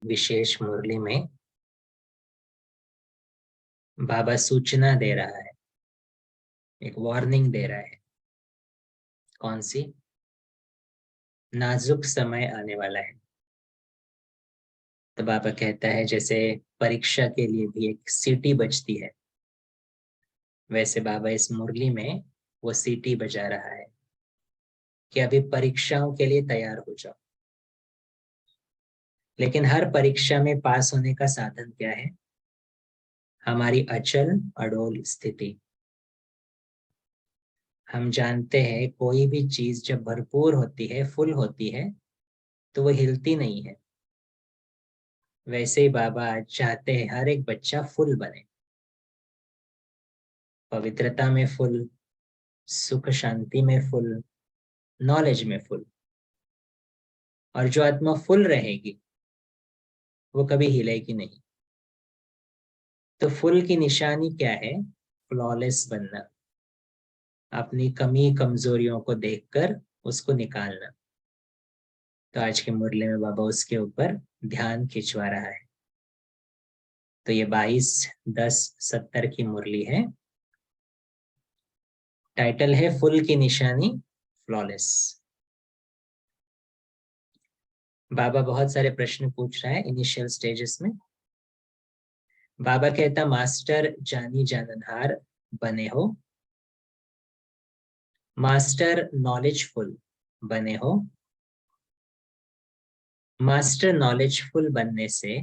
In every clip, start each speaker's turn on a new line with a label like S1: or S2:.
S1: विशेष मुरली में बाबा सूचना दे रहा है, एक वार्निंग दे रहा है। कौन सी? नाजुक समय आने वाला है। तो बाबा कहता है जैसे परीक्षा के लिए भी एक सीटी बजती है, वैसे बाबा इस मुरली में वो सीटी बजा रहा है कि अभी परीक्षाओं के लिए तैयार हो जाओ। लेकिन हर परीक्षा में पास होने का साधन क्या है? हमारी अचल अडोल स्थिति। हम जानते हैं कोई भी चीज जब भरपूर होती है, फुल होती है, तो वो हिलती नहीं है। वैसे ही बाबा आज चाहते हैं हर एक बच्चा फुल बने, पवित्रता में फुल, सुख शांति में फुल, नॉलेज में फुल। और जो आत्मा फुल रहेगी वो कभी हिलेगी नहीं। तो फुल की निशानी क्या है? फ्लॉलेस बनना, अपनी कमी कमजोरियों को देखकर उसको निकालना। तो आज के मुरली में बाबा उसके ऊपर ध्यान खिंचवा रहा है। तो ये 22-10-70 की मुरली है। टाइटल है फुल की निशानी, फ्लॉलेस। बाबा बहुत सारे प्रश्न पूछ रहा है इनिशियल स्टेजेस में। बाबा कहता मास्टर जानी जाननहार बने हो, मास्टर नॉलेजफुल बने हो। मास्टर नॉलेजफुल बनने से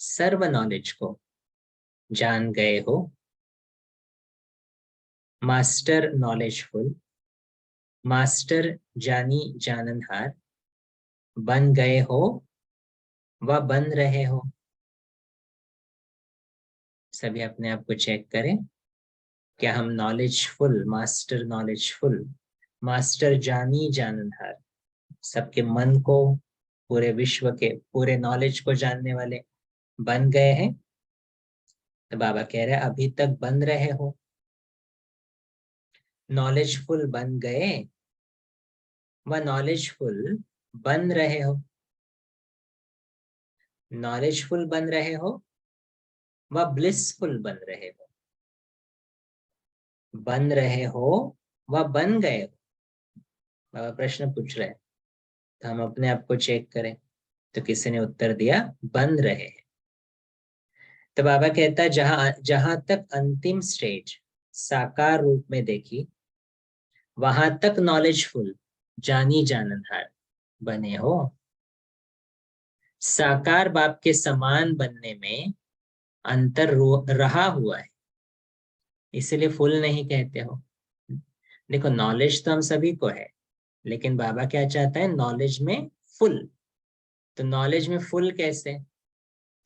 S1: सर्व नॉलेज को जान गए हो। मास्टर नॉलेजफुल, मास्टर जानी जाननहार बन गए हो व बन रहे हो। सभी अपने आप को चेक करें, क्या हम नॉलेजफुल, मास्टर नॉलेजफुल, मास्टर जानी जाननहार, सबके मन को, पूरे विश्व के पूरे नॉलेज को जानने वाले बन गए हैं? तो बाबा कह रहे हैं अभी तक बन रहे हो। नॉलेजफुल बन गए व नॉलेजफुल बन रहे हो। नॉलेजफुल बन रहे हो व ब्लिसफुल बन रहे हो। बन रहे हो व बन गए हो। बाबा प्रश्न पूछ रहे हैं, तो हम अपने आप को चेक करें। तो किसी ने उत्तर दिया बन रहे हैं। तो बाबा कहता है जहां जहां तक अंतिम स्टेज साकार रूप में देखी, वहां तक नॉलेजफुल जानी जाननहार बने हो। साकार बाप के समान बनने में अंतर रहा हुआ है, इसलिए फुल नहीं कहते हो। देखो नॉलेज तो हम सभी को है, लेकिन बाबा क्या चाहता है? नॉलेज में फुल। तो नॉलेज में फुल कैसे?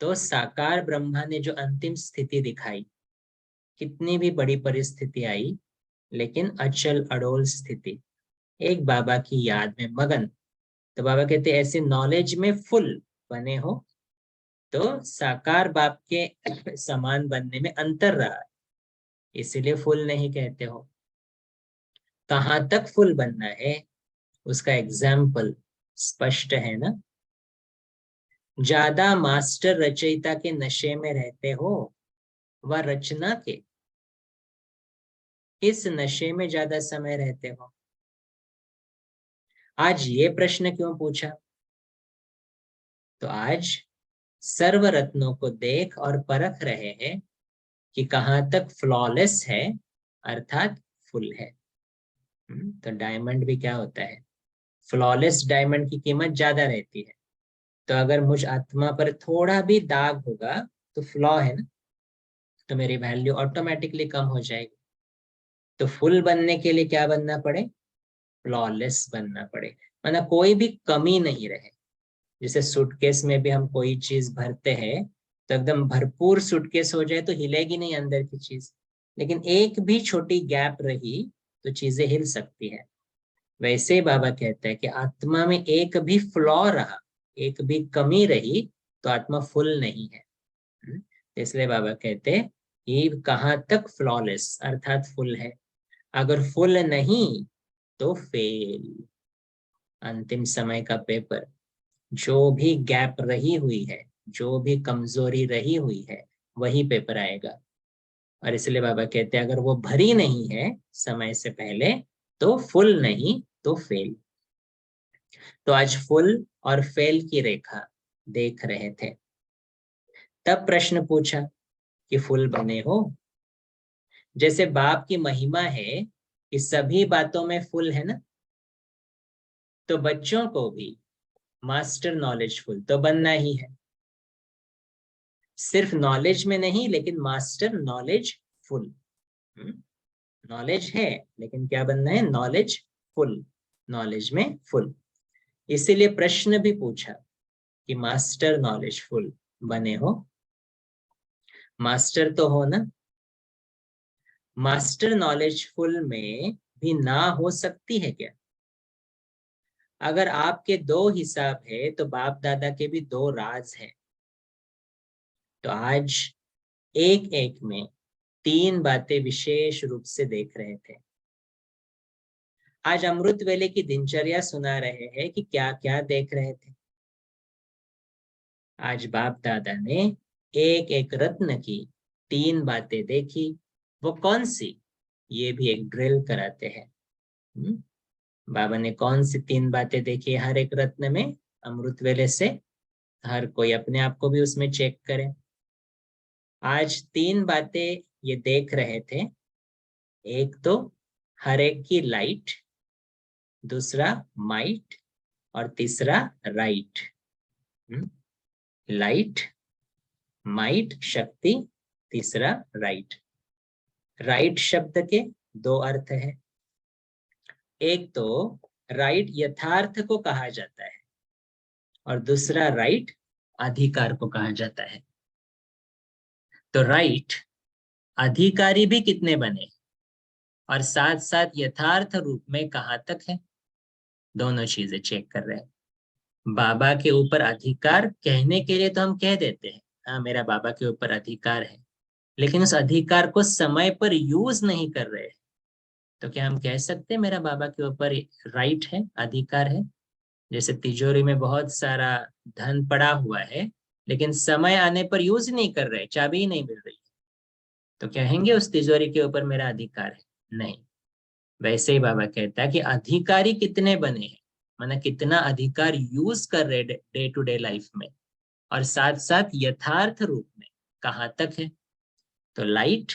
S1: तो साकार ब्रह्मा ने जो अंतिम स्थिति दिखाई, कितनी भी बड़ी परिस्थिति आई लेकिन अचल अडोल स्थिति, एक बाबा की याद में मगन। तो बाबा कहते ऐसे नॉलेज में फुल बने हो, तो साकार बाप के समान बनने में अंतर रहा है, इसीलिए फुल नहीं कहते हो। कहाँ तक फुल बनना है उसका एग्जाम्पल स्पष्ट है ना। ज्यादा मास्टर रचयिता के नशे में रहते हो व रचना के, किस नशे में ज्यादा समय रहते हो? आज ये प्रश्न क्यों पूछा? तो आज सर्व रत्नों को देख और परख रहे हैं कि कहाँ तक फ्लॉलेस है, अर्थात फुल है। तो डायमंड भी क्या होता है? फ्लॉलेस डायमंड की कीमत ज्यादा रहती है। तो अगर मुझ आत्मा पर थोड़ा भी दाग होगा तो फ्लॉ है ना, तो मेरी वैल्यू ऑटोमेटिकली कम हो जाएगी। तो फुल बनने के लिए क्या बनना पड़े? फ्लॉलेस बनना पड़े, मतलब कोई भी कमी नहीं रहे। जैसे सूटकेस में भी हम कोई चीज भरते हैं तो एकदम भरपूर सूटकेस हो जाए तो हिलेगी नहीं अंदर की चीज, लेकिन एक भी छोटी गैप रही तो चीजें हिल सकती है। वैसे ही बाबा कहता है कि आत्मा में एक भी फ्लॉ रहा, एक भी कमी रही, तो आत्मा फुल नहीं है। इसलिए बाबा कहते हैं कि कहाँ तक फ्लॉलेस अर्थात फुल है। अगर फुल नहीं तो फेल, अंतिम समय का पेपर। जो भी गैप रही हुई है, जो भी कमजोरी रही हुई है, वही पेपर आएगा। और इसलिए बाबा कहते हैं अगर वो भरी नहीं है समय से पहले तो फुल नहीं तो फेल। तो आज फुल और फेल की रेखा देख रहे थे। तब प्रश्न पूछा कि फुल बने हो। जैसे बाप की महिमा है कि सभी बातों में फुल है ना, तो बच्चों को भी मास्टर नॉलेजफुल तो बनना ही है। सिर्फ नॉलेज में नहीं, लेकिन मास्टर नॉलेज फुल। नॉलेज है लेकिन क्या बनना है? नॉलेज फुल, नॉलेज में फुल। इसीलिए प्रश्न भी पूछा कि मास्टर नॉलेजफुल बने हो। मास्टर तो हो ना। मास्टर नॉलेजफुल में भी ना हो सकती है क्या? अगर आपके दो हिसाब है तो बाप दादा के भी दो राज हैं। तो आज एक एक में तीन बातें विशेष रूप से देख रहे थे। आज अमृत वेले की दिनचर्या सुना रहे हैं कि क्या क्या देख रहे थे। आज बाप दादा ने एक एक रत्न की तीन बातें देखी। वो कौन सी? ये भी एक ड्रिल कराते हैं। बाबा ने कौन सी तीन बातें देखी हर एक रत्न में अमृत वेले से? हर कोई अपने आप को भी उसमें चेक करे। आज तीन बातें ये देख रहे थे। एक तो हर एक की लाइट, दूसरा माइट, और तीसरा राइट। लाइट, माइट शक्ति, तीसरा राइट। राइट शब्द के दो अर्थ है। एक तो राइट यथार्थ को कहा जाता है और दूसरा राइट अधिकार को कहा जाता है। तो राइट अधिकारी भी कितने बने और साथ साथ यथार्थ रूप में कहाँ तक है, दोनों चीजें चेक कर रहे हैं। बाबा के ऊपर अधिकार कहने के लिए तो हम कह देते हैं हाँ मेरा बाबा के ऊपर अधिकार है, लेकिन उस अधिकार को समय पर यूज नहीं कर रहे हैं। तो क्या हम कह सकते हैं मेरा बाबा के ऊपर राइट है, अधिकार है? जैसे तिजोरी में बहुत सारा धन पड़ा हुआ है लेकिन समय आने पर यूज नहीं कर रहे, चाबी ही नहीं मिल रही, तो कहेंगे उस तिजोरी के ऊपर मेरा अधिकार है? नहीं। वैसे ही बाबा कहता है कि अधिकारी कितने बने हैं, माना कितना अधिकार यूज कर रहे डे टू डे लाइफ में, और साथ साथ यथार्थ रूप में कहाँ तक है। तो लाइट,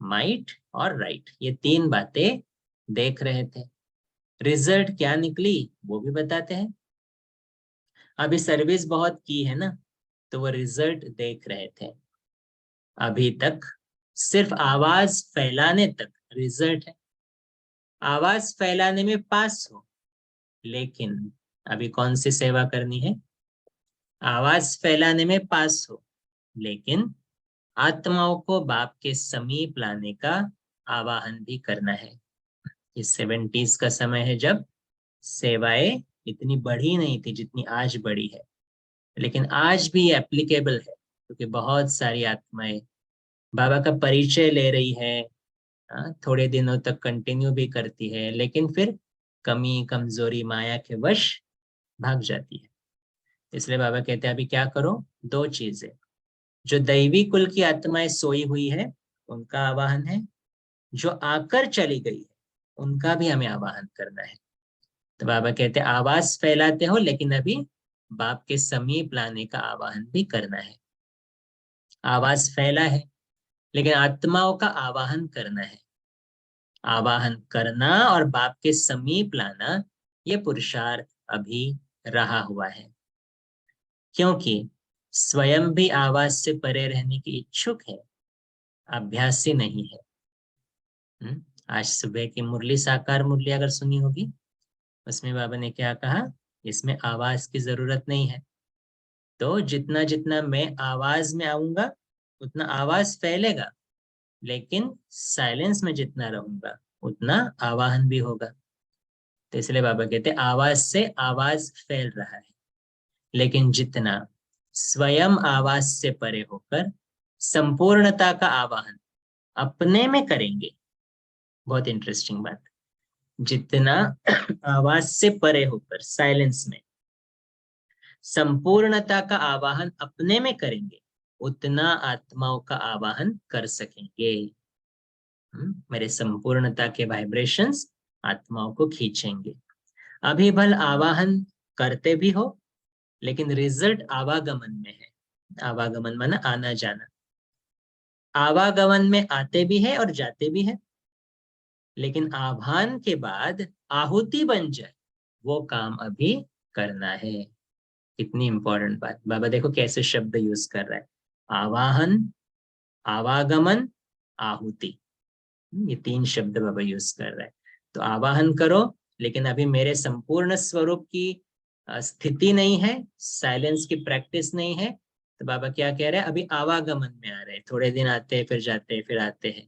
S1: माइट और राइट, ये तीन बातें देख रहे थे। रिजल्ट क्या निकली वो भी बताते हैं। अभी सर्विस बहुत की है ना, तो वो रिजल्ट देख रहे थे। अभी तक सिर्फ आवाज फैलाने तक रिजल्ट है। आवाज फैलाने में पास हो, लेकिन अभी कौन सी सेवा करनी है? आवाज फैलाने में पास हो, लेकिन आत्माओं को बाप के समीप लाने का आवाहन भी करना है। ये 70s का समय है जब सेवाएं इतनी बढ़ी नहीं थी जितनी आज बढ़ी है, लेकिन आज भी एप्लीकेबल है क्योंकि बहुत सारी आत्माएं बाबा का परिचय ले रही है। थोड़े दिनों तक कंटिन्यू भी करती है, लेकिन फिर कमी कमजोरी माया के वश भाग जाती है। इसलिए बाबा कहते हैं अभी क्या करो? दो चीजें। जो दैवी कुल की आत्माएं सोई हुई है उनका आवाहन है, जो आकर चली गई है उनका भी हमें आवाहन करना है। तो बाबा कहते हैं आवाज फैलाते हो लेकिन अभी बाप के समीप लाने का आवाहन भी करना है। आवाज फैला है लेकिन आत्माओं का आवाहन करना है। आवाहन करना और बाप के समीप लाना, ये पुरुषार्थ अभी रहा हुआ है, क्योंकि स्वयं भी आवाज से परे रहने की इच्छुक है, अभ्यासी नहीं है। आज सुबह की मुरली, साकार मुरली अगर सुनी होगी, उसमें बाबा ने क्या कहा? इसमें आवाज की जरूरत नहीं है। तो जितना जितना मैं आवाज में आऊंगा उतना आवाज फैलेगा, लेकिन साइलेंस में जितना रहूंगा उतना आवाहन भी होगा। तो इसलिए बाबा कहते हैं आवाज से आवाज फैल रहा है, लेकिन जितना स्वयं आवाज से परे होकर संपूर्णता का आवाहन अपने में करेंगे। बहुत इंटरेस्टिंग बात। जितना आवाज से परे होकर साइलेंस में संपूर्णता का आवाहन अपने में करेंगे उतना आत्माओं का आवाहन कर सकेंगे। मेरे संपूर्णता के वाइब्रेशंस आत्माओं को खींचेंगे। अभी भल आवाहन करते भी हो, लेकिन रिजल्ट आवागमन में है। आवागमन माना आना जाना। आवागमन में आते भी है और जाते भी है, लेकिन आह्वान के बाद आहुति बन जाए वो काम अभी करना है। कितनी इंपॉर्टेंट बात। बाबा देखो कैसे शब्द यूज कर रहा है। आवाहन, आवागमन, आहुति, ये 3 शब्द बाबा यूज कर रहा है। तो आवाहन करो, लेकिन अभी मेरे संपूर्ण स्वरूप की स्थिति नहीं है, साइलेंस की प्रैक्टिस नहीं है, तो बाबा क्या कह रहे हैं, अभी आवागमन में आ रहे हैं। थोड़े दिन आते हैं, फिर जाते हैं, फिर आते हैं,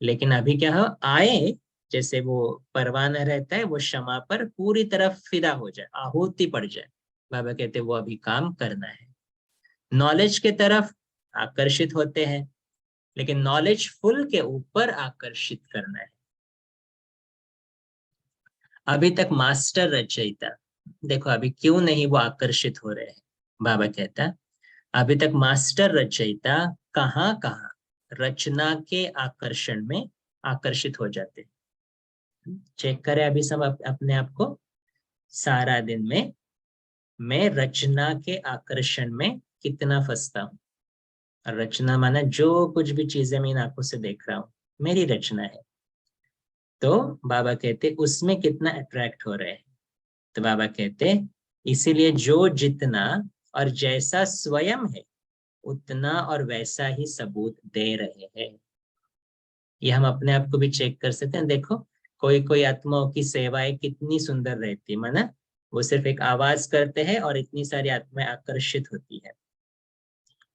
S1: लेकिन अभी क्या हो, आए जैसे वो परवाना रहता है, वो क्षमा पर पूरी तरह फिदा हो जाए, आहुति पड़ जाए। बाबा कहते हैं वो अभी काम करना है। नॉलेज के तरफ आकर्षित होते हैं, लेकिन नॉलेज फुल के ऊपर आकर्षित करना है। अभी तक मास्टर रचयिता, देखो अभी क्यों नहीं वो आकर्षित हो रहे हैं। बाबा कहता अभी तक मास्टर रचयिता कहाँ कहाँ रचना के आकर्षण में आकर्षित हो जाते हैं। चेक करें अभी सब अपने आप को। सारा दिन में मैं रचना के आकर्षण में कितना फंसता हूँ। रचना माना जो कुछ भी चीजें मैं इन आंखों से देख रहा हूँ, मेरी रचना है। तो बाबा कहते उसमें कितना अट्रैक्ट हो रहे हैं। तो बाबा कहते इसीलिए जो जितना और जैसा स्वयं है उतना और वैसा ही सबूत दे रहे हैं। ये हम अपने आप को भी चेक कर सकते हैं। देखो कोई कोई आत्माओं की सेवाएं कितनी सुंदर रहती है, माना वो सिर्फ एक आवाज करते हैं और इतनी सारी आत्माएं आकर्षित होती है।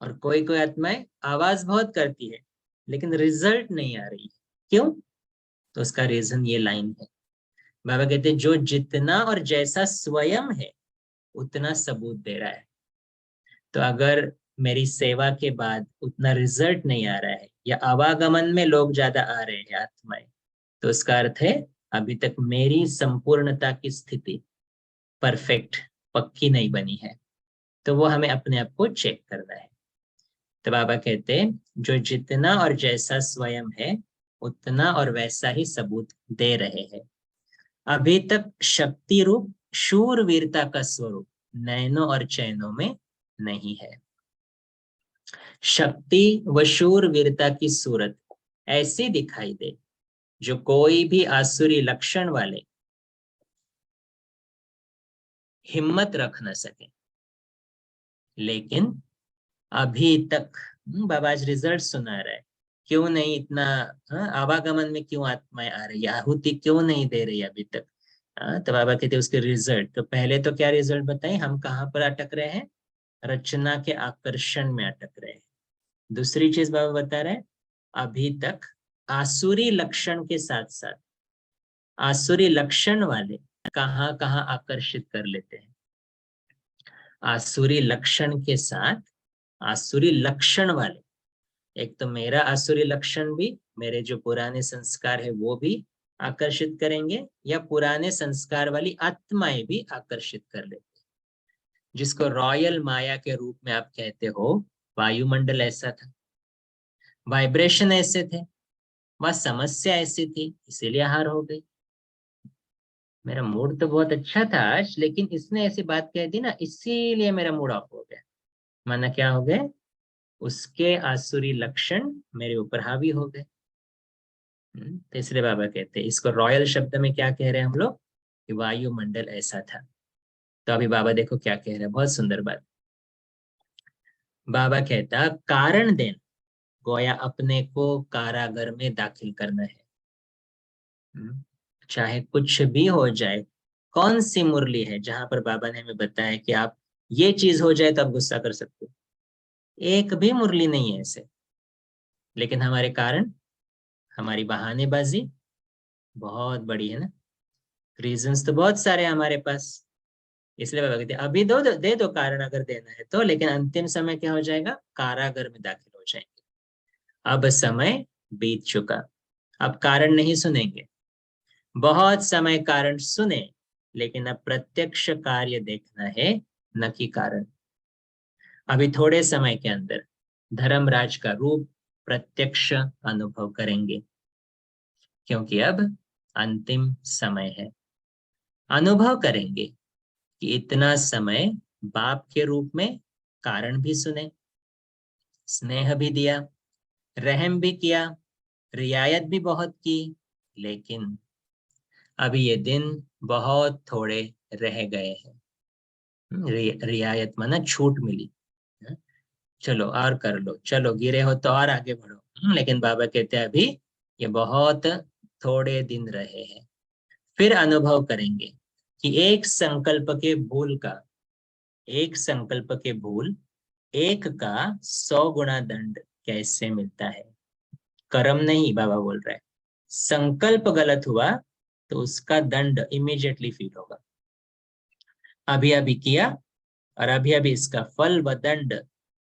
S1: और कोई कोई आत्माएं आवाज बहुत करती है, लेकिन रिजल्ट नहीं आ रही। क्यों? तो उसका रीजन ये लाइन है। बाबा कहते हैं जो जितना और जैसा स्वयं है उतना सबूत दे रहा है। तो अगर मेरी सेवा के बाद उतना रिजल्ट नहीं आ रहा है, या आवागमन में लोग ज्यादा आ रहे हैं आत्माएं, तो उसका अर्थ है अभी तक मेरी संपूर्णता की स्थिति परफेक्ट, पक्की नहीं बनी है। तो वो हमें अपने आप को चेक करना है। तो बाबा कहते हैं जो जितना और जैसा स्वयं है उतना और वैसा ही सबूत दे रहे हैं। अभी तक शक्ति रूप शूरवीरता का स्वरूप नैनों और चैनों में नहीं है। शक्ति व शूरवीरता की सूरत ऐसी दिखाई दे जो कोई भी आसुरी लक्षण वाले हिम्मत रख न सके। लेकिन अभी तक बाबा आज रिजल्ट सुना रहा है। क्यों नहीं इतना आवागमन में क्यों आत्माएं आ रही है, आहुति क्यों नहीं दे रही अभी तक। तो बाबा कहते उसके रिजल्ट, तो पहले तो क्या रिजल्ट बताएं, हम कहाँ पर अटक रहे हैं, रचना के आकर्षण में अटक रहे हैं। दूसरी चीज बाबा बता रहे हैं अभी तक आसुरी लक्षण के साथ साथ आसुरी लक्षण वाले कहाँ कहाँ आकर्षित कर लेते हैं। आसुरी लक्षण के साथ आसुरी लक्षण वाले, एक तो मेरा आसुरी लक्षण भी, मेरे जो पुराने संस्कार है वो भी आकर्षित करेंगे, या पुराने संस्कार वाली आत्माएं भी आकर्षित कर लेते हैं। जिसको रॉयल माया के रूप में आप कहते हो, वायुमंडल ऐसा था, वाइब्रेशन ऐसे थे, वह समस्या ऐसी थी, इसीलिए हार हो गई। मेरा मूड तो बहुत अच्छा था आज, लेकिन इसने ऐसी बात कह दी ना, इसीलिए मेरा मूड ऑफ हो गया। माना क्या हो गए, उसके आसुरी लक्षण मेरे ऊपर हावी हो गए। तो इसलिए बाबा कहते हैं इसको रॉयल शब्द में क्या कह रहे हैं हम लोग, कि वायुमंडल ऐसा था। तो अभी बाबा देखो क्या कह रहे हैं, बहुत सुंदर बात। बाबा कहता कारण देन गोया अपने को कारागर में दाखिल करना है। चाहे कुछ भी हो जाए, कौन सी मुरली है जहां पर बाबा ने हमें बताया कि आप ये चीज हो जाए तो आप गुस्सा कर सकते हो। एक भी मुरली नहीं है ऐसे। लेकिन हमारे कारण, हमारी बहानेबाजी बहुत बड़ी है ना। रीजंस तो बहुत सारे हैं हमारे पास। इसलिए बाबा कहते हैं अभी दे दो कारण अगर देना है तो, लेकिन अंतिम समय क्या हो जाएगा, कारागर में दाखिल हो जाएंगे। अब समय बीत चुका, अब कारण नहीं सुनेंगे। बहुत समय कारण सुने, लेकिन अब प्रत्यक्ष कार्य देखना है न कि कारण। अभी थोड़े समय के अंदर धर्मराज का रूप प्रत्यक्ष अनुभव करेंगे, क्योंकि अब अंतिम समय है। अनुभव करेंगे कि इतना समय बाप के रूप में कारण भी सुने, स्नेह भी दिया, रहम भी किया, रियायत भी बहुत की, लेकिन अभी ये दिन बहुत थोड़े रह गए हैं। रियायत माना छूट मिली। चलो और कर लो, चलो गिरे हो तो और आगे बढ़ो। लेकिन बाबा कहते हैं अभी ये बहुत थोड़े दिन रहे हैं। फिर अनुभव करेंगे कि एक संकल्प के भूल एक का 100 गुना दंड कैसे मिलता है। कर्म नहीं, बाबा बोल रहे हैं, संकल्प गलत हुआ तो उसका दंड इमीडिएटली फील होगा। अभी अभी किया और अभी अभी इसका फल व दंड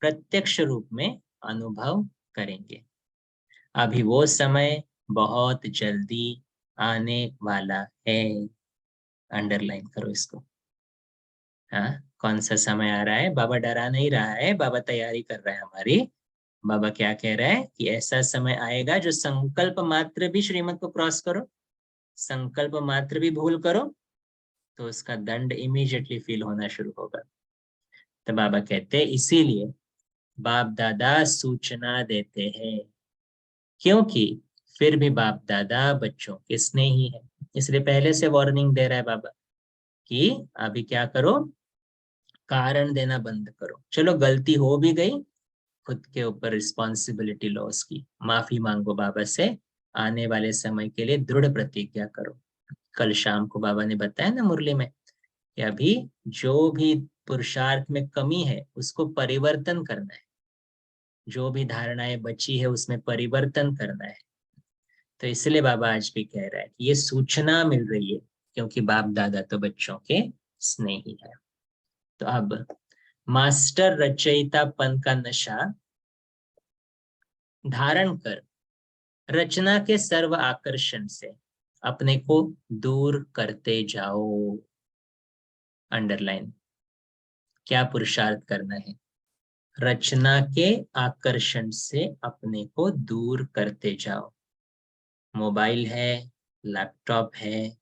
S1: प्रत्यक्ष रूप में अनुभव करेंगे। अभी वो समय बहुत जल्दी आने वाला है। अंडरलाइन करो इसको। हाँ, कौन सा समय आ रहा है? बाबा डरा नहीं रहा है, बाबा तैयारी कर रहा है हमारी। बाबा क्या कह रहा है कि ऐसा समय आएगा जो संकल्प मात्र भी श्रीमत को क्रॉस करो, संकल्प मात्र भी भूल करो तो उसका दंड इमीडिएटली फील होना शुरू होगा। तो बाबा कहते हैं इसीलिए बाप दादा सूचना देते हैं, क्योंकि फिर भी बाप दादा बच्चों के स्नेही है। इसलिए पहले से वार्निंग दे रहा है बाबा कि अभी क्या करो, कारण देना बंद करो। चलो गलती हो भी गई, खुद के ऊपर रिस्पॉन्सिबिलिटी लो, उसकी माफी मांगो बाबा से, आने वाले समय के लिए दृढ़ प्रतिज्ञा करो। कल शाम को बाबा ने बताया ना मुरली में कि अभी जो भी पुरुषार्थ में कमी है उसको परिवर्तन करना है, जो भी धारणाएं बची है उसमें परिवर्तन करना है। तो इसलिए बाबा आज भी कह रहा है कि ये सूचना मिल रही है, क्योंकि बाप दादा तो बच्चों के स्नेही है। तो अब मास्टर रचयितापन का नशा धारण कर रचना के सर्व आकर्षण से अपने को दूर करते जाओ। अंडरलाइन, क्या पुरुषार्थ करना है? रचना के आकर्षण से अपने को दूर करते जाओ। मोबाइल है, लैपटॉप है,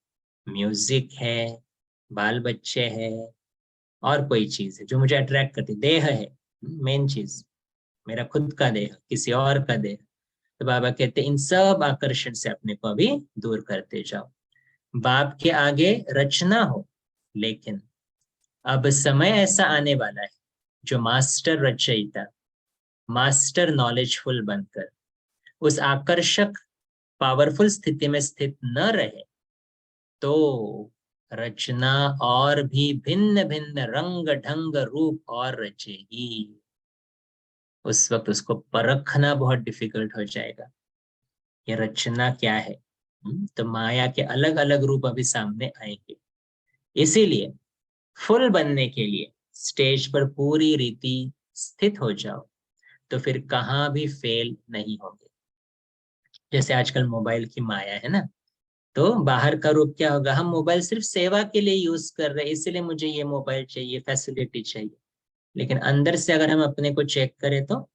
S1: म्यूजिक है, बाल बच्चे है, और कोई चीज है जो मुझे अट्रैक्ट करती, देह है मेन चीज, मेरा खुद का देह, किसी और का देह। तो बाबा कहते इन सब आकर्षण से अपने को अभी दूर करते जाओ। बाप के आगे रचना हो, लेकिन अब समय ऐसा आने वाला है जो मास्टर रचयिता, मास्टर नॉलेजफुल बनकर उस आकर्षक पावरफुल स्थिति में स्थित न रहे तो रचना और भी भिन्न भिन्न रंग ढंग रूप और रचेगी। उस वक्त उसको परखना बहुत डिफिकल्ट हो जाएगा, ये रचना क्या है। तो माया के अलग अलग रूप अभी सामने आएंगे। इसीलिए फुल बनने के लिए स्टेज पर पूरी रीति स्थित हो जाओ, तो फिर कहाँ भी फेल नहीं होंगे। जैसे आजकल मोबाइल की माया है ना, तो बाहर का रूप क्या होगा, हम मोबाइल सिर्फ सेवा के लिए यूज कर रहे हैं, इसलिए मुझे ये मोबाइल चाहिए, फैसिलिटी चाहिए। लेकिन अंदर से अगर हम अपने को चेक करें तो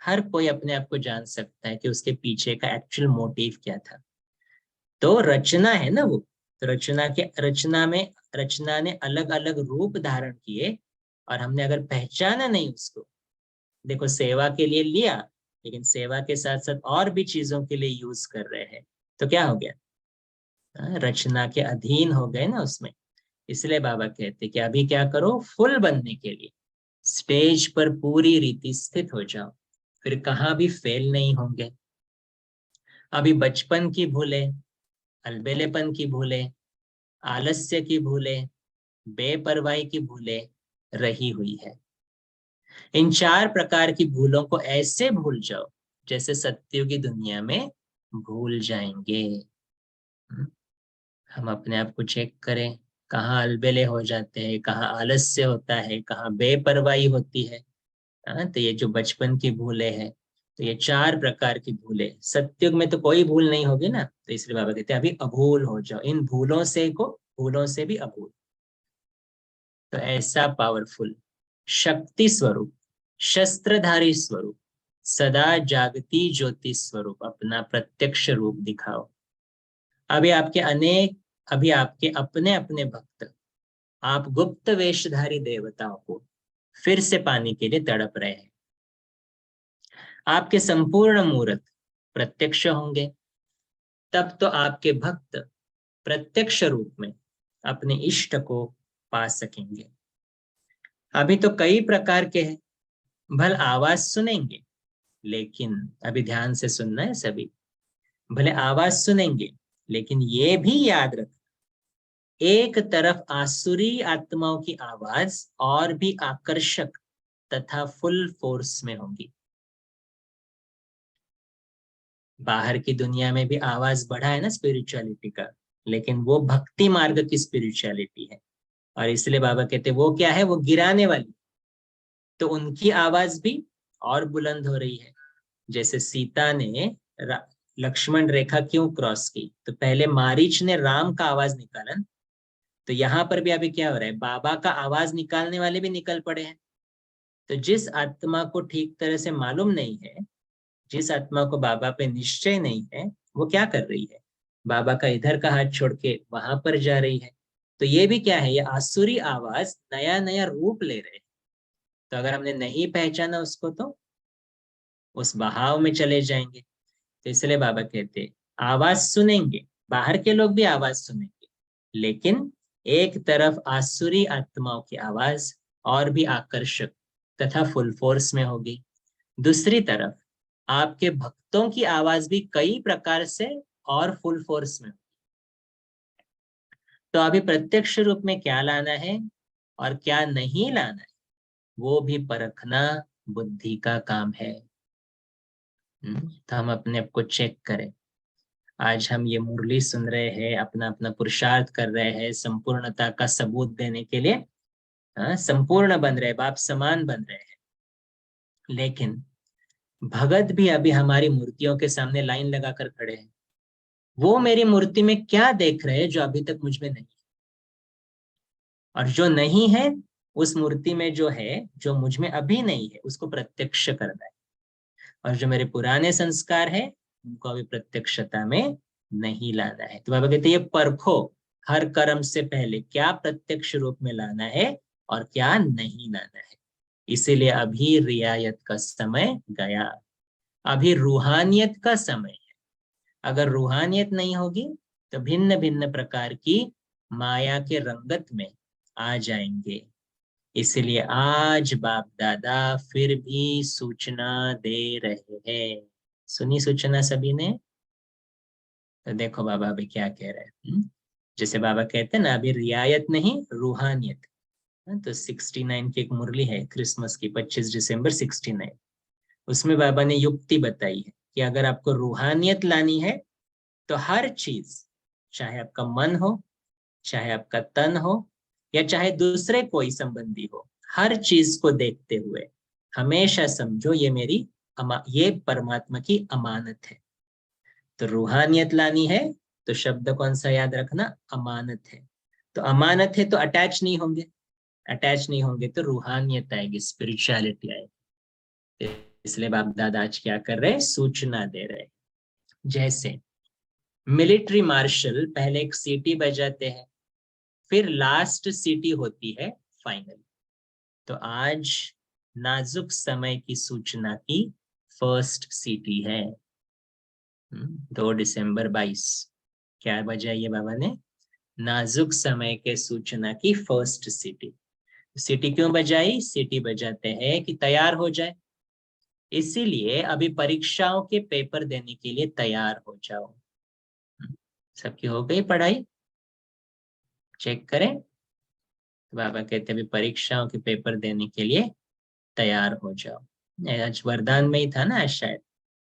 S1: हर कोई अपने आप को जान सकता है कि उसके पीछे का एक्चुअल मोटिव क्या था। तो रचना है ना वो, तो रचना ने अलग अलग रूप धारण किए, और हमने अगर पहचाना नहीं उसको, देखो सेवा के लिए लिया लेकिन सेवा के साथ साथ और भी चीजों के लिए यूज कर रहे हैं, तो क्या हो गया, रचना के अधीन हो गए ना उसमें। इसलिए बाबा कहते कि अभी क्या करो, फुल बनने के लिए स्टेज पर पूरी रीति स्थित हो जाओ, फिर कहाँ भी फेल नहीं होंगे। अभी बचपन की भूले, अलबेलेपन की भूले, आलस्य की भूले, बेपरवाही की भूले रही हुई है। इन 4 प्रकार की भूलों को ऐसे भूल जाओ जैसे सत्युग की दुनिया में भूल जाएंगे। हम अपने आप को चेक करें, कहाँ अलबेले हो जाते हैं, कहाँ आलस्य होता है, कहाँ बेपरवाही होती है। तो ये जो बचपन की भूले हैं, तो ये 4 प्रकार की भूले, सत्युग में तो कोई भूल नहीं होगी ना, तो इसलिए बाबा कहते हैं अभी अभूल हो जाओ, इन भूलों से भी अभूल। तो ऐसा पावरफुल शक्ति स्वरूप, शस्त्रधारी स्वरूप, सदा जागती ज्योति स्वरूप अपना प्रत्यक्ष रूप दिखाओ। अभी आपके अपने अपने भक्त आप गुप्त वेशधारी देवताओं को फिर से पाने के लिए तड़प रहे हैं। आपके संपूर्ण मूर्त प्रत्यक्ष होंगे, तब तो आपके भक्त प्रत्यक्ष रूप में अपने इष्ट को पा सकेंगे। अभी तो कई प्रकार के हैं, भले आवाज सुनेंगे, लेकिन अभी ध्यान से सुनना है सभी। भले आवाज सुनेंगे, लेकिन ये भी याद रख, एक तरफ आसुरी आत्माओं की आवाज और भी आकर्षक तथा फुल फोर्स में होगी। बाहर की दुनिया में भी आवाज बढ़ा है ना स्पिरिचुअलिटी का, लेकिन वो भक्ति मार्ग की स्पिरिचुअलिटी है। और इसलिए बाबा कहते वो क्या है, वो गिराने वाली। तो उनकी आवाज भी और बुलंद हो रही है। जैसे सीता ने लक्ष्मण रेखा क्यों क्रॉस की, तो पहले मारीच ने राम का आवाज निकाला। तो यहाँ पर भी अभी क्या हो रहा है, बाबा का आवाज निकालने वाले भी निकल पड़े हैं। तो जिस आत्मा को ठीक तरह से मालूम नहीं है, जिस आत्मा को बाबा पे निश्चय नहीं है, वो क्या कर रही है, बाबा का इधर का हाथ छोड़ के वहां पर जा रही है। तो ये भी क्या है, ये आसुरी आवाज नया नया रूप ले रहे हैं। तो अगर हमने नहीं पहचाना उसको, तो उस बहाव में चले जाएंगे। तो इसलिए बाबा कहते आवाज सुनेंगे, बाहर के लोग भी आवाज सुनेंगे, लेकिन एक तरफ आसुरी आत्माओं की आवाज और भी आकर्षक तथा फुल फोर्स में होगी, दूसरी तरफ आपके भक्तों की आवाज भी कई प्रकार से और फुल फोर्स में। तो अभी प्रत्यक्ष रूप में क्या लाना है और क्या नहीं लाना है, वो भी परखना बुद्धि का काम है। तो हम अपने आप को चेक करें। आज हम ये मुरली सुन रहे हैं, अपना अपना पुरुषार्थ कर रहे हैं संपूर्णता का सबूत देने के लिए। संपूर्ण बन रहे, बाप समान बन रहे हैं, लेकिन भगत भी अभी हमारी मूर्तियों के सामने लाइन लगाकर खड़े हैं। वो मेरी मूर्ति में क्या देख रहे हैं जो अभी तक मुझ में नहीं है, और जो नहीं है उस मूर्ति में जो है, जो मुझ में अभी नहीं है, उसको प्रत्यक्ष करना है। और जो मेरे पुराने संस्कार है, उनको अभी प्रत्यक्षता में नहीं लाना है। तो बाबा कहते हैं ये परखो, हर कर्म से पहले क्या प्रत्यक्ष रूप में लाना है और क्या नहीं लाना है। इसीलिए अभी रियायत का समय गया, अभी रूहानियत का समय है। अगर रूहानियत नहीं होगी तो भिन्न भिन्न प्रकार की माया के रंगत में आ जाएंगे। इसलिए आज बाप दादा फिर भी सूचना दे रहे हैं। सुनी सूचना सभी ने? तो देखो बाबा अभी क्या कह रहे हैं। जैसे बाबा कहते हैं ना, अभी रियायत नहीं रूहानियत। तो 69 की एक मुरली है क्रिसमस की, 25 दिसंबर 69। उसमें बाबा ने युक्ति बताई है कि अगर आपको रूहानियत लानी है तो हर चीज, चाहे आपका मन हो, चाहे आपका तन हो, या चाहे दूसरे कोई संबंधी हो, हर चीज को देखते हुए हमेशा समझो ये परमात्मा की अमानत है। तो रूहानियत लानी है तो शब्द कौन सा याद रखना, अमानत है। तो अमानत है तो अटैच नहीं होंगे, अटैच नहीं होंगे तो रूहानियत आएगी, स्पिरिचुअलिटी आएगी। इसलिए बाप दादा आज क्या कर रहे हैं, सूचना दे रहे हैं। जैसे मिलिट्री मार्शल पहले एक सीटी बजाते हैं, फिर लास्ट सीटी होती है फाइनल। तो आज नाजुक समय की सूचना की फर्स्ट सीटी है। 2 दिसंबर 22 क्या बजाई है बाबा ने, नाजुक समय के सूचना की फर्स्ट सीटी। सीटी क्यों बजाई, सीटी बजाते हैं कि तैयार हो जाए। इसीलिए अभी परीक्षाओं के पेपर देने के लिए तैयार हो जाओ। सबकी हो गई पढ़ाई, चेक करें। तो बाबा कहते अभी परीक्षाओं के पेपर देने के लिए तैयार हो जाओ। आज वरदान में ही था ना शायद,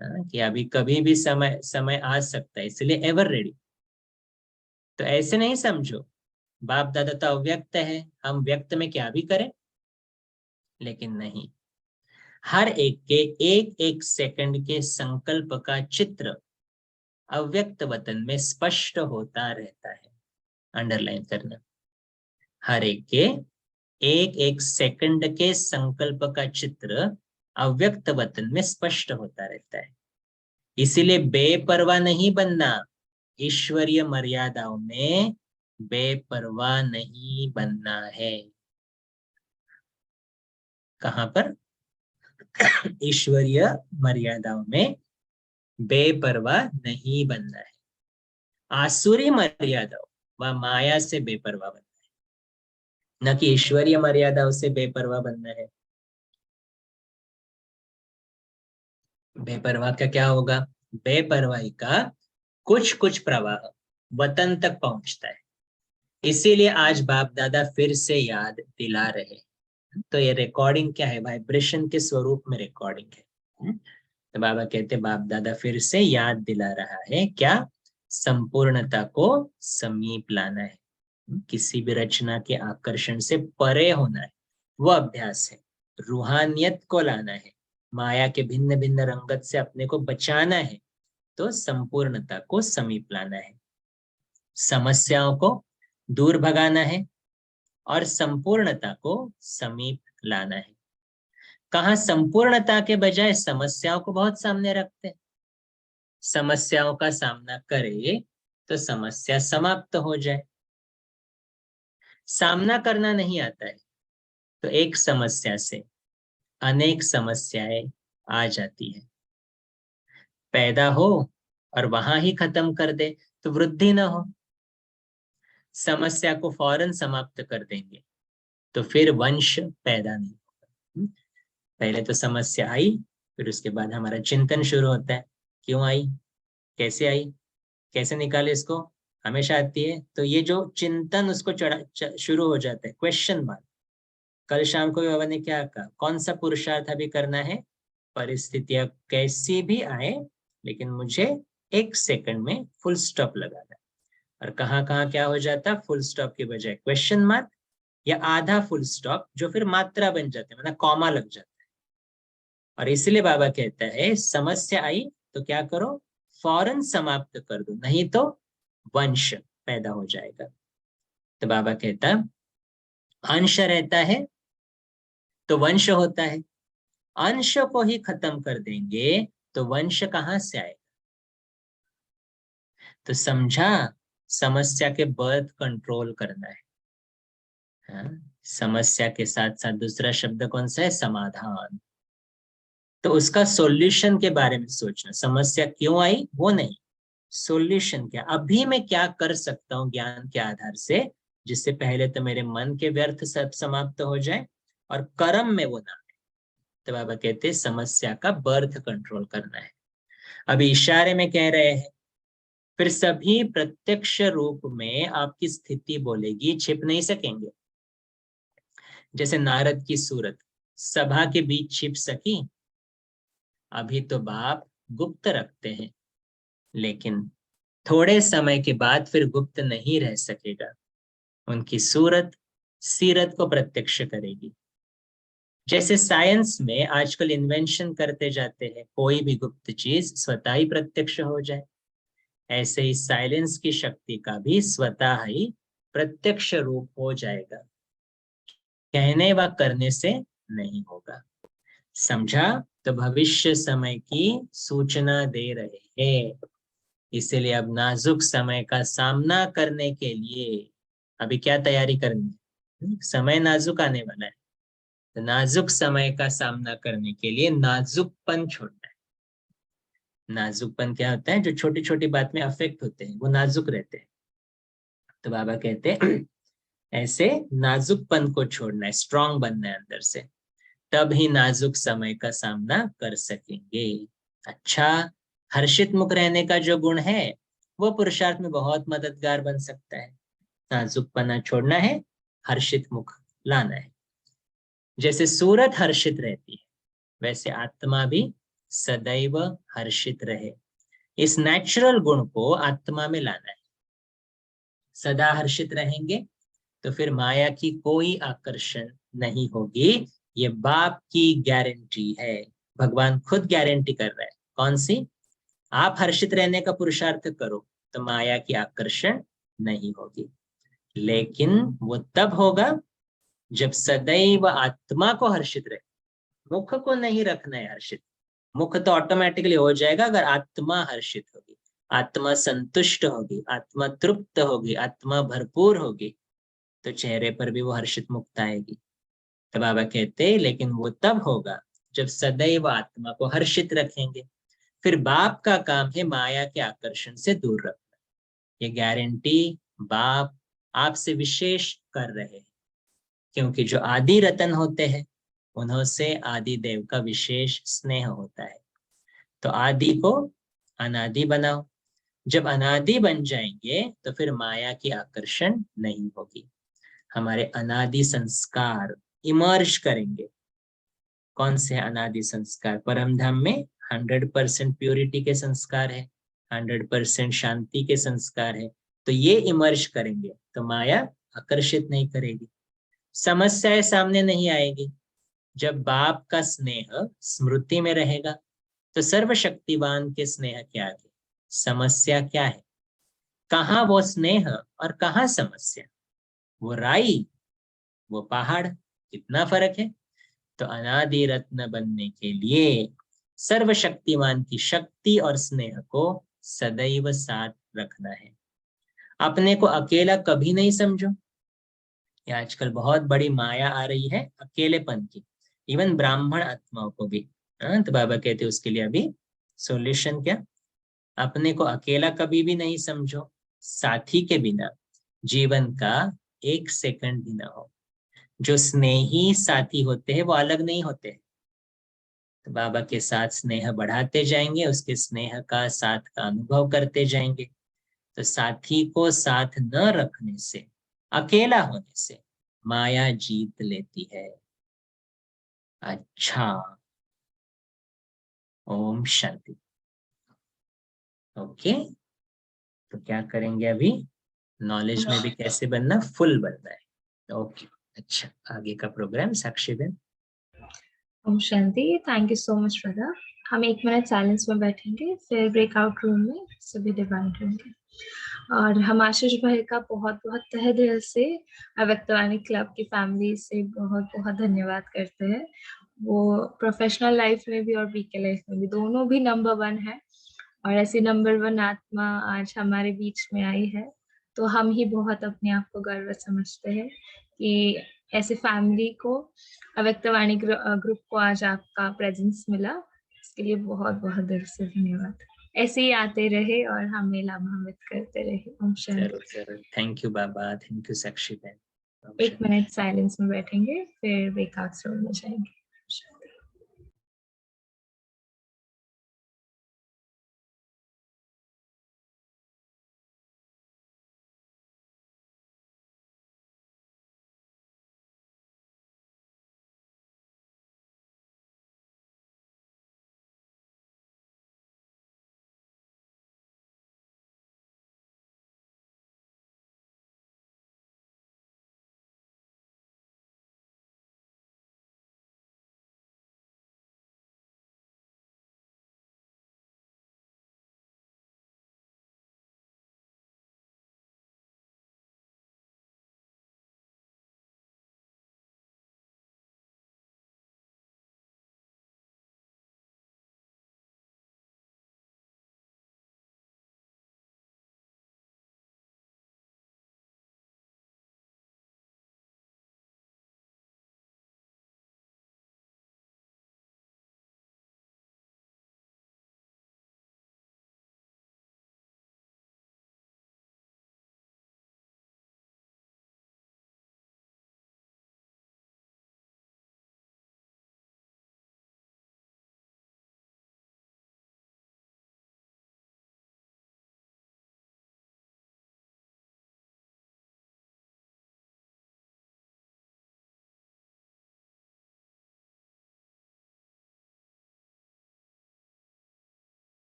S1: कि अभी कभी भी समय समय आ सकता है, इसलिए एवर रेडी। तो ऐसे नहीं समझो बाप दादा तो अव्यक्त है, हम व्यक्त में क्या भी करें, लेकिन नहीं। हर एक के एक एक सेकंड के संकल्प का चित्र अव्यक्त वतन में स्पष्ट होता रहता है। अंडरलाइन करना, हर एक के एक एक सेकंड के संकल्प का चित्र अव्यक्त वतन में स्पष्ट होता रहता है। इसीलिए बेपरवाह नहीं बनना, ईश्वरीय मर्यादाओं में बेपरवाह नहीं बनना है। कहां पर? ईश्वरीय मर्यादाओं में बेपरवाह नहीं बनना है। आसुरी मर्यादाओं व माया से बेपरवाह बनना है, न कि ईश्वरीय मर्यादाओं से बेपरवाह बनना है। बेपरवाह का क्या होगा? बेपरवाही का कुछ कुछ प्रवाह वतन तक पहुंचता है। इसीलिए आज बाप दादा फिर से याद दिला रहे हैं। तो ये रिकॉर्डिंग क्या है? वाइब्रेशन के स्वरूप में रिकॉर्डिंग है। तो बाबा कहते बाप दादा फिर से याद दिला रहा है, क्या? संपूर्णता को समीप लाना है, किसी भी रचना के आकर्षण से परे होना है, वो अभ्यास है। रूहानियत को लाना है, माया के भिन्न भिन्न रंगत से अपने को बचाना है, तो संपूर्णता को समीप लाना है। समस्याओं को दूर भगाना है और संपूर्णता को समीप लाना है। कहाँ संपूर्णता के बजाय समस्याओं को बहुत सामने रखते हैं। समस्याओं का सामना करे तो समस्या समाप्त हो जाए। सामना करना नहीं आता है तो एक समस्या से अनेक समस्याएं आ जाती है। पैदा हो और वहां ही खत्म कर दे तो वृद्धि ना हो। समस्या को फौरन समाप्त कर देंगे तो फिर वंश पैदा नहीं होगा। पहले तो समस्या आई, फिर उसके बाद हमारा चिंतन शुरू होता है, क्यों आई, कैसे आई, कैसे निकाले इसको, हमेशा आती है। तो ये जो चिंतन उसको शुरू हो जाता है, क्वेश्चन मार्क। कल शाम को बाबा ने क्या कहा? कौन सा पुरुषार्थ अभी करना है? परिस्थितियां कैसी भी आए, लेकिन मुझे एक सेकंड में फुल स्टॉप लगाना है। और कहाँ कहाँ क्या हो जाता? फुल स्टॉप के बजाय क्वेश्चन मार्क या आधा फुल स्टॉप, जो फिर मात्रा बन जाते हैं, मतलब कॉमा लग जाता है। और इसलिए बाबा कहता है समस्या आई तो क्या करो? फौरन समाप्त कर दो, नहीं तो वंश पैदा हो जाएगा। तो बाबा कहता अंश रहता है तो वंश होता है। अंश को ही खत्म कर देंगे तो वंश कहां से आएगा? तो समझा, समस्या के बर्थ कंट्रोल करना है। हाँ? समस्या के साथ साथ दूसरा शब्द कौन सा है? समाधान। तो उसका सॉल्यूशन के बारे में सोचना। समस्या क्यों आई वो नहीं, सॉल्यूशन क्या, अभी मैं क्या कर सकता हूँ ज्ञान के आधार से, जिससे पहले तो मेरे मन के व्यर्थ सब समाप्त हो जाए और कर्म में वो ना आए। तो बाबा कहते समस्या का बर्थ कंट्रोल करना है। अभी इशारे में कह रहे हैं, फिर सभी प्रत्यक्ष रूप में आपकी स्थिति बोलेगी, छिप नहीं सकेंगे। जैसे नारद की सूरत सभा के बीच छिप सकी? अभी तो बाप गुप्त रखते हैं, लेकिन थोड़े समय के बाद फिर गुप्त नहीं रह सकेगा। उनकी सूरत सीरत को प्रत्यक्ष करेगी। जैसे साइंस में आजकल इन्वेंशन करते जाते हैं, कोई भी गुप्त चीज स्वतः ही प्रत्यक्ष हो जाए, ऐसे ही साइलेंस की शक्ति का भी स्वतः ही प्रत्यक्ष रूप हो जाएगा, कहने व करने से नहीं होगा। समझा? तो भविष्य समय की सूचना दे रहे हैं। इसीलिए अब नाजुक समय का सामना करने के लिए अभी क्या तैयारी करनी है? समय नाजुक आने वाला है, तो नाजुक समय का सामना करने के लिए नाजुकपन छोड़ना है। नाजुकपन क्या होता है? जो छोटी छोटी बात में अफेक्ट होते हैं, वो नाजुक रहते हैं। तो बाबा कहते हैं ऐसे नाजुकपन को छोड़ना है, स्ट्रांग बनना है अंदर से, तब ही नाजुक समय का सामना कर सकेंगे। अच्छा, हर्षित मुख रहने का जो गुण है वो पुरुषार्थ में बहुत मददगार बन सकता है। नाजुकपना छोड़ना है, हर्षित मुख लाना है। जैसे सूरत हर्षित रहती है, वैसे आत्मा भी सदैव हर्षित रहे। इस नेचुरल गुण को आत्मा में लाना है। सदा हर्षित रहेंगे तो फिर माया की कोई आकर्षण नहीं होगी। ये बाप की गारंटी है, भगवान खुद गारंटी कर रहा है। कौन सी? आप हर्षित रहने का पुरुषार्थ करो तो माया की आकर्षण नहीं होगी। लेकिन वो तब होगा जब सदैव आत्मा को हर्षित रहे, मुख को नहीं रखना है हर्षित। मुख तो ऑटोमेटिकली हो जाएगा अगर आत्मा हर्षित होगी, आत्मा संतुष्ट होगी, आत्मा तृप्त होगी, आत्मा भरपूर होगी, तो चेहरे पर भी वो हर्षित मुक्त आएगी। तो बाबा कहते लेकिन वो तब होगा जब सदैव आत्मा को हर्षित रखेंगे। फिर बाप का काम है माया के आकर्षण से दूर रखना। ये गारंटी बाप आपसे विशेष कर रहे हैं, क्योंकि जो आदि रतन होते हैं उन्हों से आदि देव का विशेष स्नेह होता है। तो आदि को अनादि बनाओ। जब अनादि बन जाएंगे तो फिर माया की आकर्षण नहीं होगी। हमारे अनादि संस्कार इमर्ज करेंगे। कौन से अनादि संस्कार? परमधाम में 100% प्योरिटी के संस्कार है, 100% शांति के संस्कार है। तो ये इमर्ज करेंगे तो माया आकर्षित नहीं करेगी, समस्याएं सामने नहीं आएगी। जब बाप का स्नेह स्मृति में रहेगा तो सर्वशक्तिवान के स्नेह के आगे समस्या क्या है? कहाँ वो स्नेह और कहाँ समस्या? वो राई, वो पहाड़, कितना फर्क है। तो अनादि रत्न बनने के लिए सर्वशक्तिमान की शक्ति और स्नेह को सदैव साथ रखना है। अपने को अकेला कभी नहीं समझो। ये आजकल बहुत बड़ी माया आ रही है अकेलेपन की, इवन ब्राह्मण आत्माओं को भी। तो बाबा कहते हैं उसके लिए अभी सॉल्यूशन क्या? अपने को अकेला कभी भी नहीं समझो। साथी के बिना जीवन का एक सेकंड भी ना हो। जो स्नेही साथी होते हैं वो अलग नहीं होते। तो बाबा के साथ स्नेह बढ़ाते जाएंगे, उसके स्नेह का साथ का अनुभव करते जाएंगे। तो साथी को साथ न रखने से, अकेला होने से माया जीत लेती है। अच्छा, ओम शांति। ओके, तो क्या करेंगे अभी? नॉलेज में भी कैसे बनना, फुल बनना है। ओके, अच्छा, आगे का प्रोग्राम साक्षी बेन।
S2: ओम शांति। Thank you so much brother. हम 1 मिनट साइलेंस में बैठेंगे, फिर ब्रेकआउट रूम में सभी डिवाइड होंगे। और हम आशीष भाई का बहुत बहुत तहे दिल से अव्यक्तवाणी क्लब की फैमिली से बहुत बहुत धन्यवाद करते हैं। वो प्रोफेशनल लाइफ में भी और वीके लाइफ में भी दोनों भी नंबर 1 है, और ऐसी नंबर 1 आत्मा आज हमारे बीच में आई है। तो हम ही बहुत अपने आप को गर्व समझते हैं कि ऐसे फैमिली को, अव्यक्तवाणी ग्रुप को आज आपका प्रेजेंस मिला। इसके लिए बहुत बहुत दिल से धन्यवाद। ऐसे ही आते रहे और हमें लाभान्वित करते रहे। ओम शांति।
S1: जरूर जरूर, thank you Baba, thank you Sakshi Ben.
S2: 1 minute silence में बैठेंगे, फिर ब्रेकआउट रूम में जाएंगे।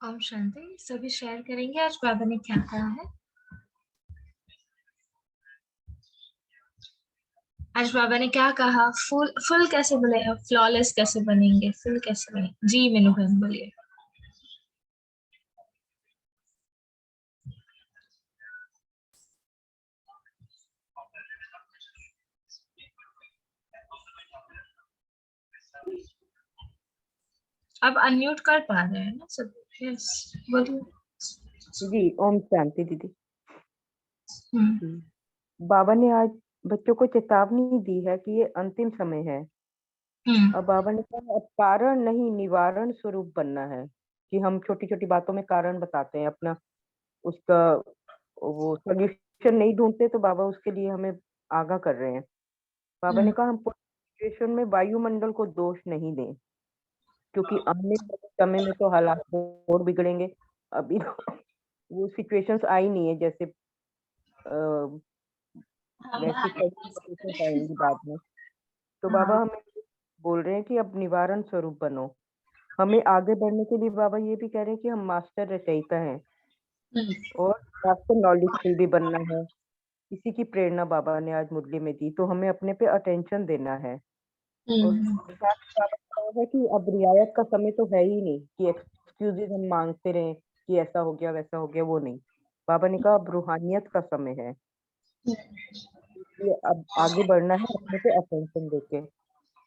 S2: ओम शांति। सभी शेयर करेंगे आज बाबा ने क्या कहा है। आज बाबा ने क्या कहा? फुल फुल कैसे बनेगा, फ्लॉलेस कैसे बनेंगे, फुल कैसे बनेंगे? जी मीनू बहन बोलिए। आप अनम्यूट कर पा रहे हैं ना सब? यस बोलिए।
S3: जी ओम शांति दीदी।
S2: हम्म,
S3: जी। बाबा ने आज बच्चों को चेतावनी दी है कि ये अंतिम समय है। अब बाबा ने कहा अब कारण नहीं निवारण स्वरूप बनना है, कि हम छोटी छोटी बातों में कारण बताते हैं अपना, उसका वो सोल्यूशन नहीं ढूंढते, तो बाबा उसके लिए हमें आगाह कर रहे हैं। बाबा ने कहा हम सिचुएशन में वायुमंडल को दोष नहीं दें, क्योंकि आने वाले समय में तो हालात और बिगड़ेंगे। अभी वो सिचुएशंस आई नहीं है, जैसे वैसी कई सिचुएशंस आएंगी बाद में। तो बाबा हमें बोल रहे हैं कि अब निवारण स्वरूप बनो। हमें आगे बढ़ने के लिए बाबा ये भी कह रहे हैं कि हम मास्टर रचयिता हैं और मास्टर नॉलेजफुल भी बनना है। इसी की प्रेरणा बाबा ने आज मुरली में दी, तो हमें अपने पे अटेंशन देना है। और साथ ही बाबा ने कहा है कि अब रियायत का समय तो है ही नहीं कि एक्सक्यूजेज हम मांगते रहे कि ऐसा हो गया वैसा हो गया, वो नहीं। बाबा ने कहा अब रूहानियत का समय है, इसलिए अब आगे बढ़ना है अपने पे अटेंशन देके।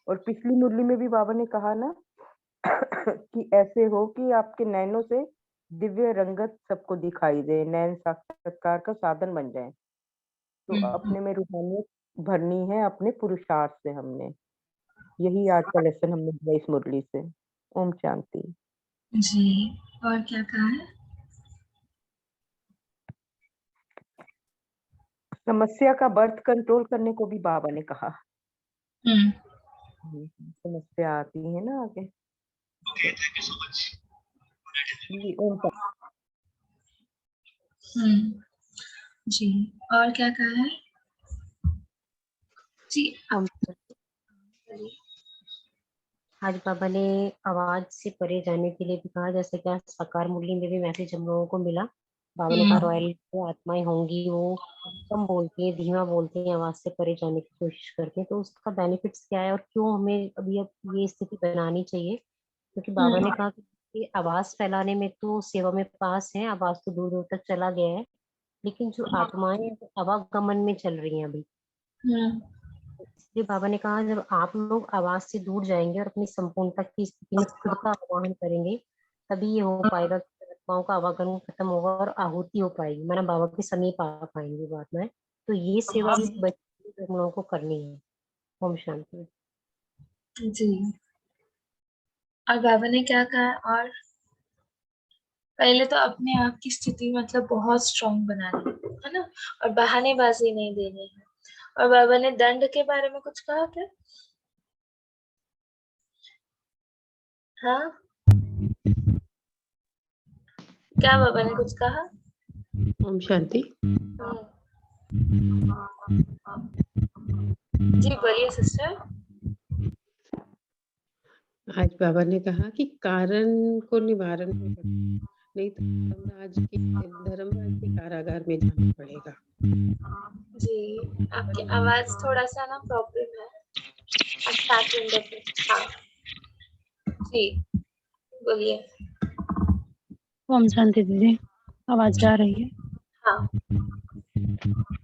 S3: और पिछली मुरली में भी बाबा ने कहा ना कि ऐसे हो कि आपके नैनों से दिव्य रंगत सबको दिखाई दे, नैन साक्षात्कार का साधन बन जाए। तो अपने में रूहानियत भरनी है अपने पुरुषार्थ से। हमने यही आज का लेसन हमने लिया इस मुरली से। ओम शांति।
S2: जी। और क्या कहा है?
S3: समस्या का बर्थ कंट्रोल करने को भी बाबा ने कहा। समस्या आती है ना आगे। जी ओम शांति।
S2: जी। और क्या कहा है? जी
S4: ओम आज बाबा ने आवाज से परे जाने के लिए भी कहा, जैसे कि आज साकार मुरली में भी मैसेज हम लोगों को मिला। बाबा ने कहा रॉयल जो आत्माएं होंगी वो कम बोलती हैं, धीमा बोलती हैं, आवाज से परे जाने की कोशिश करती हैं। तो उसका बेनिफिट्स क्या है और क्यों हमें अभी अब ये स्थिति बनानी चाहिए? क्योंकि बाबा ने कहा कि आवाज फैलाने में तो सेवा में पास है, आवाज तो दूर दूर तक चला गया है, लेकिन जो आत्माएं हैं, वो आवागमन में चल रही हैं अभी। इसलिए बाबा ने कहा जब आप लोग आवाज से दूर जाएंगे और अपनी संपूर्णता की स्थिति में खुद का आवाहन करेंगे, तभी ये हो पाएगा कि आत्माओं का आवागमन खत्म होगा और आहुति हो पाएगी, माना बाबा के समीप आ पाएंगे बात में। तो ये सेवा भी बच्चे हम लोगों को करनी है। ओम शांति।
S2: जी। और बाबा ने क्या कहा? और पहले तो अपने आप की स्थिति मतलब बहुत स्ट्रांग बनानी है ना, और बहानेबाजी नहीं देनी है। और बाबा ने दंड के बारे में कुछ कहा क्या? हाँ, क्या बाबा ने कुछ कहा?
S5: ओम शांति।
S2: जी बोलिए सिस्टर।
S5: आज बाबा ने कहा कि कारण को निवारण में करना, नहीं तो धर्मराज के कारागार में जाना पड़ेगा।
S2: जी आपकी आवाज थोड़ा सा ना प्रॉब्लम है। आप स्टार्ट विंडो पे। हाँ जी बोलिए।
S6: ओम शांति दीदी, आवाज जा रही है?
S2: हाँ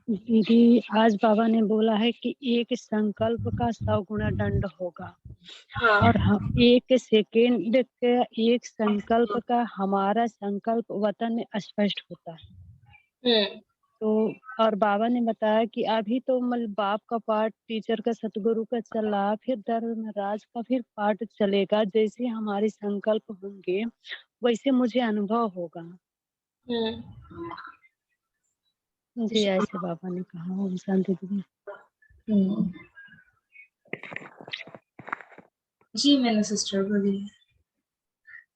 S6: दीदी आज बाबा ने बोला है कि एक संकल्प का 100 गुना दंड होगा।
S2: हाँ
S6: और हम एक सेकेंड के एक संकल्प का हमारा संकल्प वतन में स्पष्ट होता है। तो और बाबा ने बताया कि अभी तो मतलब बाप का पाठ, टीचर का, सतगुरु का चल रहा, फिर धर्मराज का फिर पाठ चलेगा। जैसे हमारे संकल्प होंगे वैसे मुझे अनुभव होगा। जी ऐसे बाबा ने कहा। ओम शांति दीदी।
S2: जी मैंने सिस्टर बोलिए।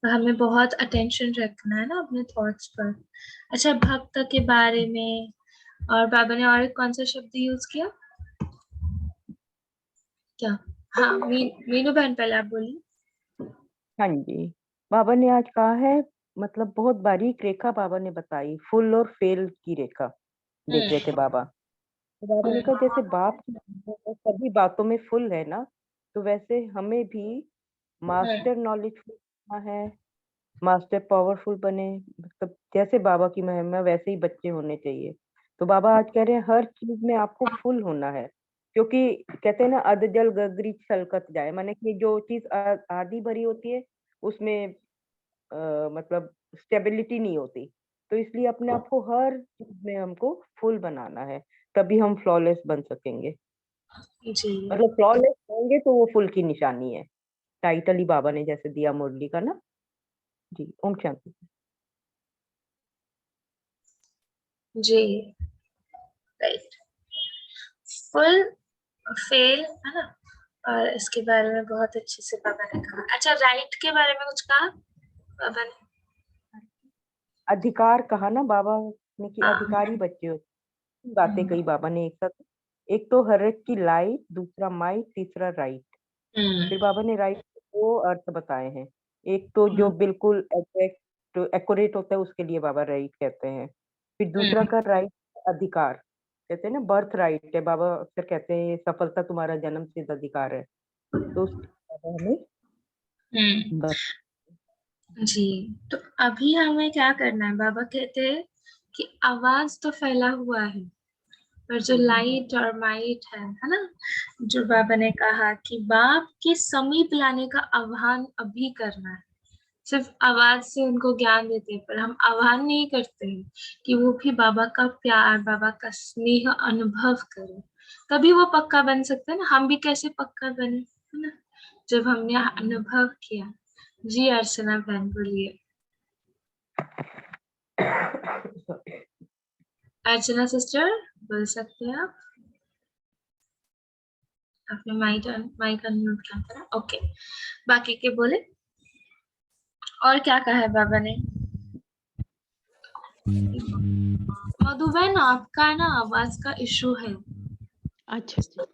S2: तो हमें बहुत अटेंशन रखना है ना अपने थॉट्स पर। अच्छा, भक्त के बारे में और बाबा ने और कौन सा शब्द यूज किया? क्या? हाँ मीनू बहन पहले आप बोलिए।
S3: हाँ जी, बाबा ने आज कहा है, मतलब बहुत बारीक रेखा बाबा ने बताई, फुल और फेल की रेखा देख रहे थे बाबा। तो बाबा ने कहा जैसे बाप की सभी बातों में फुल है ना, तो वैसे हमें भी मास्टर नॉलेजफुल बनना है, मास्टर पावरफुल बने, मतलब जैसे बाबा की महिमा वैसे ही बच्चे होने चाहिए। तो बाबा आज कह रहे हैं हर चीज में आपको फुल होना है, क्योंकि कहते हैं ना अधजल गगरी छलकत जाए, माने कि जो चीज आधी भरी होती है उसमें मतलब स्टेबिलिटी नहीं होती। तो इसलिए अपने आप को हर चीज में हमको फुल बनाना है, तभी हम फ्लॉलेस बन सकेंगे।
S2: जी
S3: मतलब फ्लॉलेस होंगे तो वो फुल की निशानी है, टाइटल ही बाबा ने जैसे दिया मुरली का ना। जी, ओम शांति।
S2: जी राइट। फुल फेल है ना, और इसके बारे में बहुत अच्छे से बाबा ने कहा। अच्छा, राइट के बारे में कुछ कहा बाबा ने?
S3: अधिकार कहा ना बाबा ने कि
S2: हाँ।
S3: अधिकारी बच्चे हो। बातें कही बाबा ने एक साथ, एक तो हर एक की लाइट, दूसरा माइट, तीसरा राइट। फिर बाबा ने राइट के दो अर्थ बताए हैं, एक तो जो बिल्कुल एक्यूरेट होता है उसके लिए बाबा राइट कहते हैं, फिर दूसरा का राइट अधिकार, कहते हैं ना बर्थ राइट है, बाबा अक्सर कहते हैं ये सफलता तुम्हारा जन्म सिद्ध अधिकार है। तो उसके बाबा हमें
S2: जी, तो अभी हमें क्या करना है? बाबा कहते हैं कि आवाज तो फैला हुआ है, पर जो लाइट और माइट है ना, जो बाबा ने कहा कि बाप के समीप लाने का आह्वान अभी करना है। सिर्फ आवाज से उनको ज्ञान देते हैं, पर हम आह्वान नहीं करते हैं कि वो भी बाबा का प्यार, बाबा का स्नेह अनुभव करें। तभी वो पक्का बन सकता है ना। हम भी कैसे पक्का बने, है ना, जब हमने अनुभव किया। जी अर्चना बहन बोलिए। अर्चना सिस्टर बोल सकते हैं आप? आपने माइक अनम्यूट किया था ना? ओके, बाकी के बोले। और क्या कहा है बाबा ने? मधुबन, आपका ना आवाज का इशू है,
S5: अच्छा अच्छा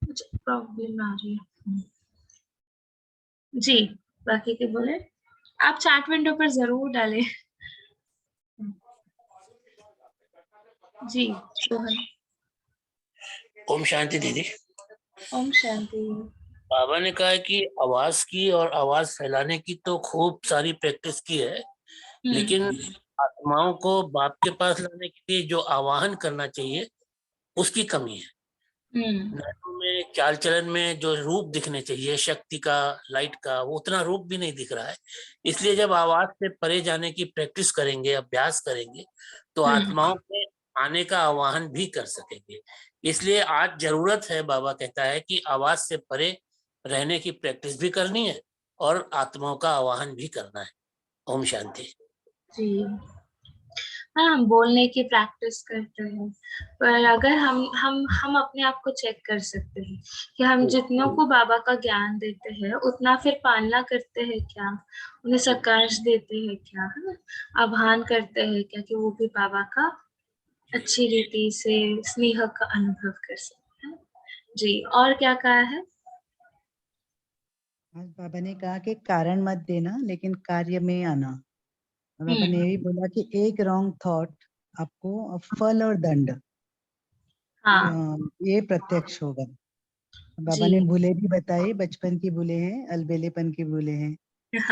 S2: कुछ प्रॉब्लम आ रही है। जी, बाकी के बोले। आप चैट विंडो पर जरूर डालें। जी रोहन।
S7: ओम शांति दीदी।
S2: ओम शांति।
S7: बाबा ने कहा है कि आवाज की और आवाज फैलाने की तो खूब सारी प्रैक्टिस की है, लेकिन आत्माओं को बाप के पास लाने के लिए जो आवाहन करना चाहिए उसकी कमी है। नैनों में, चाल चलन में जो रूप दिखने चाहिए शक्ति का, लाइट का, वो उतना रूप भी नहीं दिख रहा है। इसलिए जब आवाज से परे जाने की प्रैक्टिस करेंगे, अभ्यास करेंगे, तो आत्माओं के आने का आवाहन भी कर सकेंगे। इसलिए आज जरूरत है, बाबा कहता है कि आवाज से परे रहने की प्रैक्टिस भी करनी है और आत्माओं का आवाहन भी करना है। ओम शांति।
S2: जी हाँ, हम बोलने की प्रैक्टिस करते हैं, पर अगर हम अपने आप को चेक कर सकते हैं कि हम जितनों को बाबा का ज्ञान देते हैं उतना फिर पालना करते हैं क्या, उन्हें सकाश देते हैं क्या, है ना, आह्वान करते हैं क्या कि वो भी बाबा का अच्छी रीति से स्नेह का अनुभव कर सकते हैं। जी, और क्या कहा है?
S8: आज बाबा ने कहा कि कारण मत देना लेकिन कार्य में आना। बाबा ने यही बोला कि एक रॉन्ग थॉट आपको फल और दंड ये प्रत्यक्ष होगा। बाबा ने भूले भी बताए, बचपन की भूले हैं, अलबेलेपन की भूले हैं,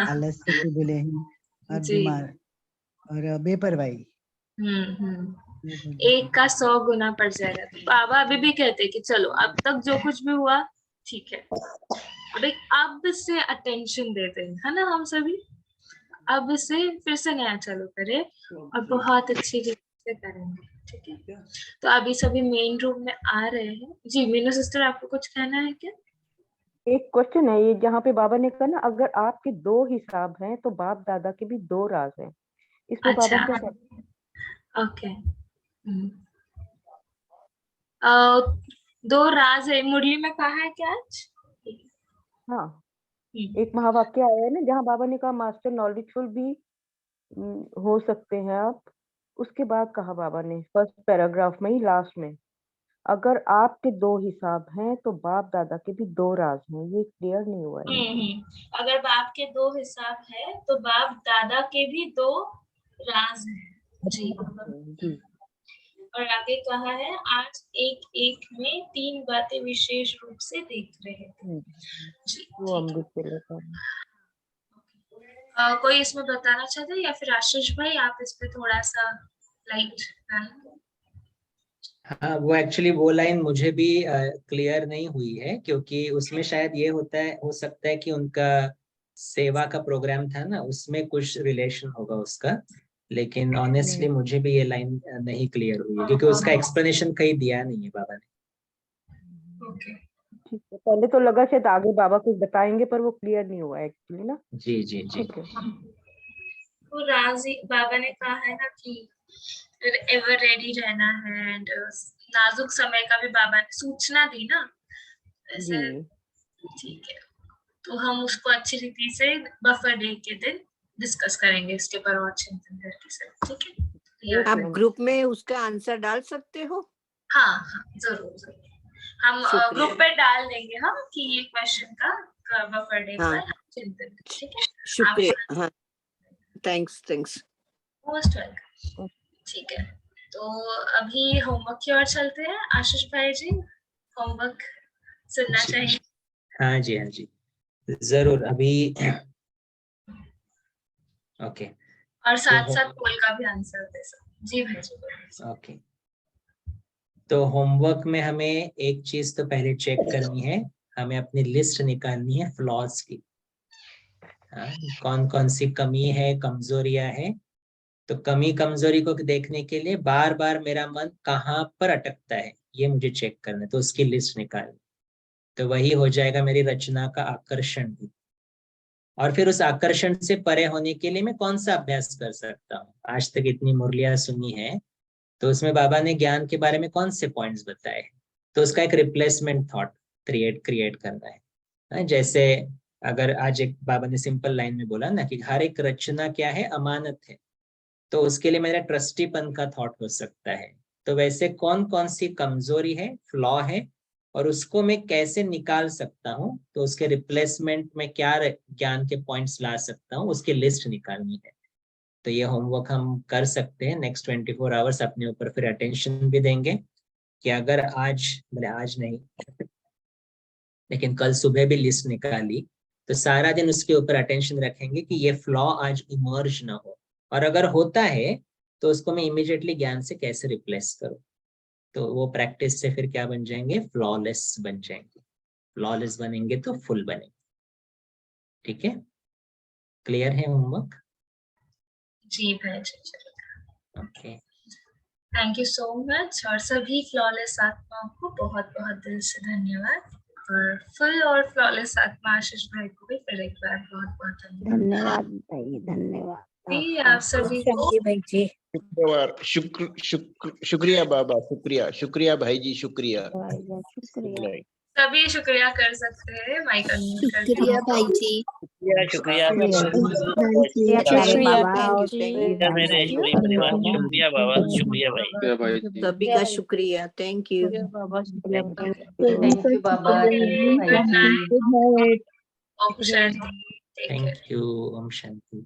S8: आलस्य की भूले हैं और बीमार और बेपरवाही।
S2: एक का 100 गुना पड़ जाएगा। तो बाबा अभी भी कहते हैं कि चलो अब तक जो कुछ भी हुआ ठीक है, अब से अटेंशन देते हैं, है ना, हम सभी अब से फिर से नया चालू करें और बहुत अच्छी रीति से करेंगे, ठीक है। तो अभी सभी मेन रूम में आ रहे हैं। जी मीनू सिस्टर, आपको कुछ कहना है क्या?
S3: एक क्वेश्चन है ये, जहाँ पे बाबा ने कहा ना अगर आपके 2 हिसाब हैं तो बाप दादा के भी 2 राज हैं, इसमें
S2: अच्छा,
S3: बाबा क्या कहते हैं?
S2: ओके। 2 राज है, मुरली में कहा है क्या आज?
S3: हाँ, एक महावाक्य आया है ना जहाँ बाबा ने कहा मास्टर नॉलेजफुल भी हो सकते हैं आप। उसके बाद कहा बाबा ने फर्स्ट पैराग्राफ में ही लास्ट में, अगर आपके 2 हिसाब हैं तो बाप दादा के भी 2 राज हैं। ये क्लियर नहीं हुआ है।
S2: अगर बाप के 2 हिसाब है तो बाप दादा के भी 2 राज हैं। जी और आगे कहा है आज एक एक में 3 बातें विशेष रूप से देख रहे थे। जी
S3: वो अमृत के लेकर
S2: कोई इसमें बताना चाहते हैं या फिर आशीष भाई आप इस पे थोड़ा सा लाइट डालें?
S1: हाँ, वो एक्चुअली वो लाइन मुझे भी क्लियर नहीं हुई है, क्योंकि उसमें शायद ये होता है, हो सकता है कि उनका सेवा का प्रोग्राम था ना, उसमें कुछ रिलेशन होगा उसका, लेकिन ऑनेस्टली मुझे भी ये लाइन नहीं क्लियर हुई है, क्योंकि उसका एक्सप्लेनेशन कहीं दिया नहीं है बाबा ने।
S3: ठीक है, पहले तो लगा शायद आगे बाबा कुछ बताएंगे, पर वो क्लियर नहीं हुआ एक्चुअली ना।
S1: जी जी जी।
S3: ठीक है।
S2: तो राजी बाबा ने कहा है ना कि एवर रेडी रहना है, एंड नाजुक समय का भी बाबा ने सूचना दी ना, ऐसे ठीक है। तो हम उसको अच्छी रीति से बफर डे के दिन डिस्कस करेंगे, इसके ऊपर और चिंतन करके सर, ठीक है।
S9: आप ग्रुप में उसका आंसर डाल सकते हो?
S2: हाँ हाँ जरूर जरूर, हम ग्रुप पे डाल देंगे हम कि ये क्वेश्चन का बफर डे पर चिंतन, ठीक है।
S9: शुक्रिया। हाँ, थैंक्स।
S2: Most welcome. ठीक है, तो अभी होमवर्क की ओर चलते हैं। आशीष भाई जी, होमवर्क सुनना चाहिए।
S1: हाँ जी जरूर। अभी ओके,
S2: और साथ साथ पोल का भी आंसर दे सकते। जी भाई जी।
S1: ओके, तो होमवर्क में हमें एक चीज तो पहले चेक करनी है, हमें अपनी लिस्ट निकालनी है फ्लॉज की। कौन कौन सी कमी है, कमजोरियां है। तो कमी कमजोरी को देखने के लिए बार बार मेरा मन कहाँ पर अटकता है ये मुझे चेक करना है, तो उसकी लिस्ट निकालनी। तो वही हो जाएगा मेरी रचना का आकर्षण भी। और फिर उस आकर्षण से परे होने के लिए मैं कौन सा अभ्यास कर सकता हूँ। आज तक इतनी मुरलियां सुनी है, तो उसमें बाबा ने ज्ञान के बारे में कौन से पॉइंट्स बताए, तो उसका एक रिप्लेसमेंट थॉट क्रिएट करना है। जैसे अगर आज एक बाबा ने सिंपल लाइन में बोला ना कि हर एक रचना क्या है, अमानत है, तो उसके लिए मेरा ट्रस्टीपन का थॉट हो सकता है। तो वैसे कौन कौन सी कमजोरी है, फ्लॉ है, और उसको मैं कैसे निकाल सकता हूँ, तो उसके रिप्लेसमेंट में क्या ज्ञान के पॉइंट्स ला सकता हूँ, उसकी लिस्ट निकालनी है। तो ये होमवर्क हम कर सकते हैं। नेक्स्ट 24 आवर्स अपने ऊपर फिर अटेंशन भी देंगे कि अगर आज नहीं लेकिन कल सुबह भी लिस्ट निकाली, तो सारा दिन उसके ऊपर अटेंशन रखेंगे कि ये फ्लॉ आज इमर्ज ना हो, और अगर होता है तो उसको मैं इमीडिएटली ज्ञान से कैसे रिप्लेस करूं। तो वो प्रैक्टिस से फिर क्या बन जाएंगे, फ्लॉलेस बन जाएंगे। फ्लॉलेस बनेंगे तो फुल बनेंगे। ठीक है, क्लियर है होमवर्क?
S2: जी भाई जी।
S1: Okay,
S2: thank you so much, और सभी फ्लॉलेस आत्माओं को बहुत बहुत दिल से धन्यवाद। और फुल और फ्लॉलेस आत्मा आशीष भाई को भी फिर एक बार बहुत बहुत
S10: धन्यवाद भाई, धन्यवाद
S2: जी आप सभी को।
S10: भाई जी,
S11: शुक्रिया बाबा, शुक्रिया भाई जी, शुक्रिया।
S2: सभी शुक्रिया कर सकते हैं, माइक अनम्यूट करके।
S10: शुक्रिया भाई जी,
S7: शुक्रिया बाबा, शुक्रिया भाई।
S9: सभी का शुक्रिया, थैंक यू।
S2: ओम शांति।
S1: Thank you. ओम शांति।